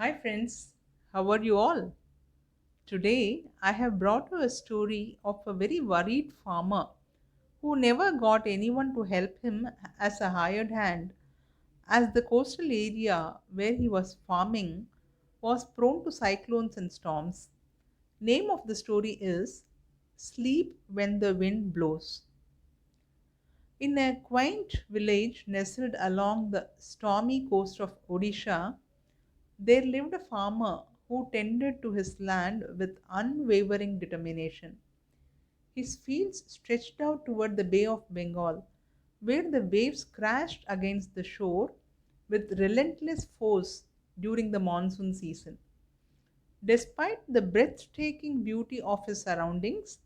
Hi, friends. How are you all? Today, I have brought you a story of a very worried farmer who never got anyone to help him as a hired hand, as the coastal area where he was farming was prone to cyclones and storms. Name of the story is Sleep When the Wind Blows. In a quaint village nestled along the stormy coast of Odisha, there lived a farmer who tended to his land with unwavering determination. His fields stretched out toward the Bay of Bengal, where the waves crashed against the shore with relentless force during the monsoon season. Despite the breathtaking beauty of his surroundings,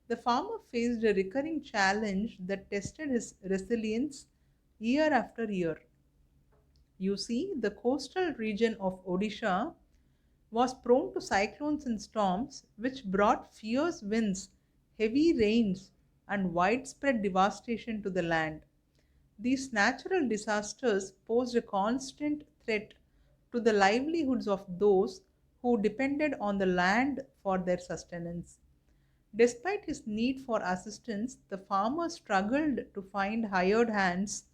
the farmer faced a recurring challenge that tested his resilience year after year. You see, the coastal region of Odisha was prone to cyclones and storms, which brought fierce winds, heavy rains, and widespread devastation to the land. These natural disasters posed a constant threat to the livelihoods of those who depended on the land for their sustenance. Despite his need for assistance, the farmer struggled to find hired hands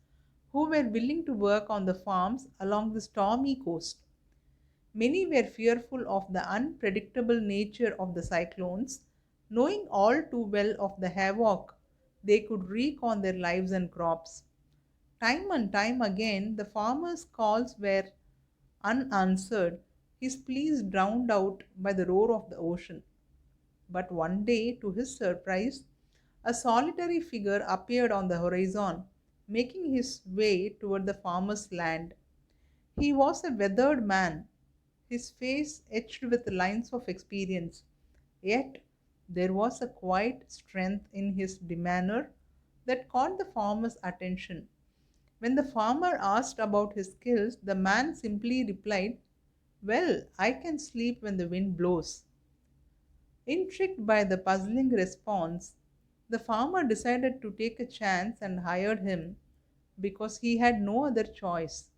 who were willing to work on the farms along the stormy coast. Many were fearful of the unpredictable nature of the cyclones, knowing all too well of the havoc they could wreak on their lives and crops. Time and time again, the farmer's calls were unanswered, his pleas drowned out by the roar of the ocean. But one day, to his surprise, a solitary figure appeared on the horizon, making his way toward the farmer's land. He was a weathered man, his face etched with lines of experience. Yet there was a quiet strength in his demeanor that caught the farmer's attention. When the farmer asked about his skills, the man simply replied, "Well, I can sleep when the wind blows." Intrigued by the puzzling response, the farmer decided to take a chance and hired him because he had no other choice.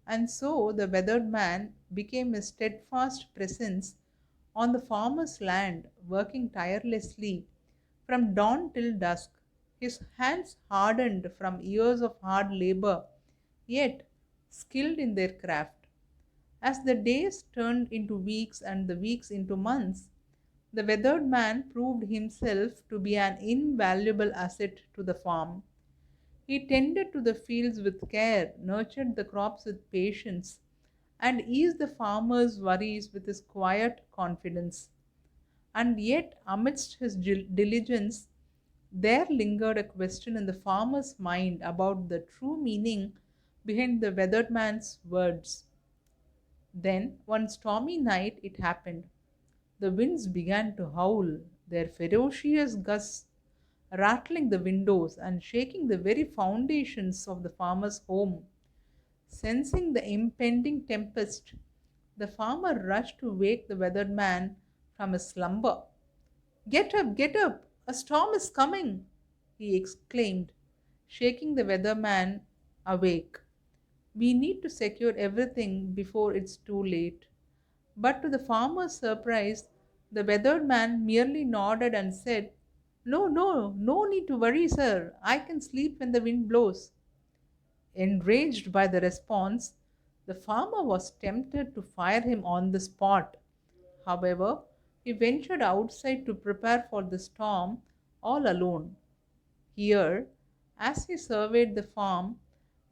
And so the weathered man became a steadfast presence on the farmer's land, working tirelessly from dawn till dusk. His hands hardened from years of hard labor, yet skilled in their craft. As the days turned into weeks and the weeks into months, the weathered man proved himself to be an invaluable asset to the farm. He tended to the fields with care, nurtured the crops with patience, and eased the farmer's worries with his quiet confidence. And yet, amidst his diligence, there lingered a question in the farmer's mind about the true meaning behind the weathered man's words. Then, one stormy night, it happened. The winds began to howl, their ferocious gusts rattling the windows and shaking the very foundations of the farmer's home. Sensing the impending tempest, the farmer rushed to wake the weathered man from his slumber. Get up! A storm is coming! He exclaimed, shaking the weatherman awake. We need to secure everything before it's too late. But to the farmer's surprise, the weathered man merely nodded and said, No need to worry, sir. I can sleep when the wind blows. Enraged by the response, the farmer was tempted to fire him on the spot. However, he ventured outside to prepare for the storm all alone. Here, as he surveyed the farm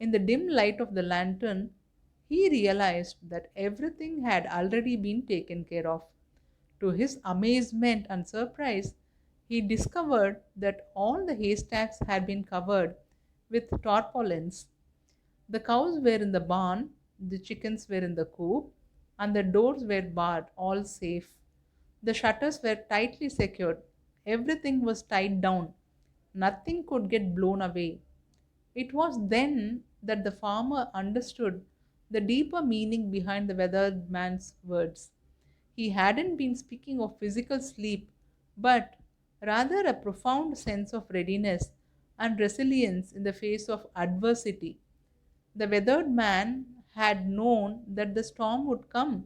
in the dim light of the lantern, he realized that everything had already been taken care of. To his amazement and surprise, he discovered that all the haystacks had been covered with tarpaulins. The cows were in the barn, the chickens were in the coop, and the doors were barred, all safe. The shutters were tightly secured. Everything was tied down. Nothing could get blown away. It was then that the farmer understood the deeper meaning behind the weathered man's words. He hadn't been speaking of physical sleep, but rather a profound sense of readiness and resilience in the face of adversity. The weathered man had known that the storm would come,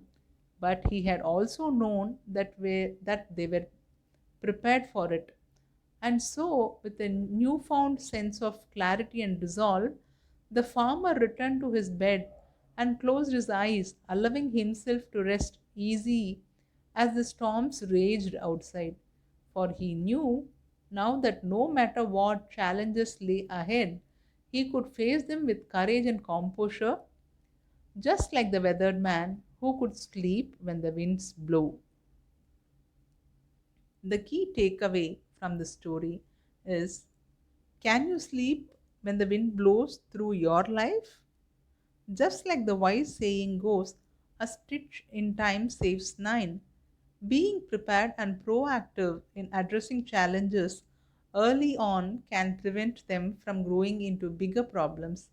but he had also known that they were prepared for it. And so, with a newfound sense of clarity and resolve, the farmer returned to his bed and closed his eyes, allowing himself to rest easy as the storms raged outside. For he knew now that no matter what challenges lay ahead, he could face them with courage and composure, just like the weathered man who could sleep when the winds blow. The key takeaway from the story is, can you sleep when the wind blows through your life? Just like the wise saying goes, a stitch in time saves nine. Being prepared and proactive in addressing challenges early on can prevent them from growing into bigger problems.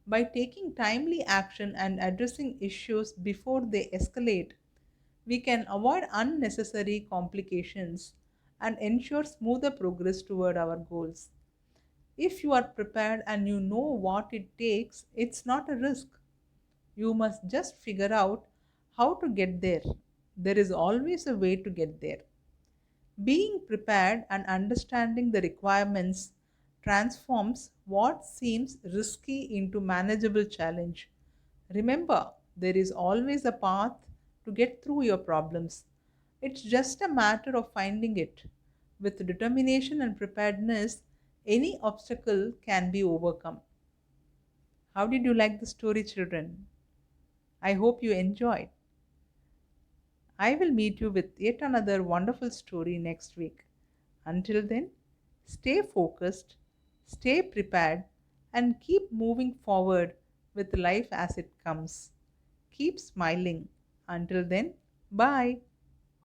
By taking timely action and addressing issues before they escalate, we can avoid unnecessary complications and ensure smoother progress toward our goals. If you are prepared and you know what it takes, it's not a risk. You must just figure out how to get there. There is always a way to get there. Being prepared and understanding the requirements transforms what seems risky into manageable challenge. Remember, there is always a path to get through your problems. It's just a matter of finding it. With determination and preparedness, any obstacle can be overcome. How did you like the story, children? I hope you enjoyed. I will meet you with yet another wonderful story next week. Until then, stay focused, stay prepared, and keep moving forward with life as it comes. Keep smiling. Until then, bye.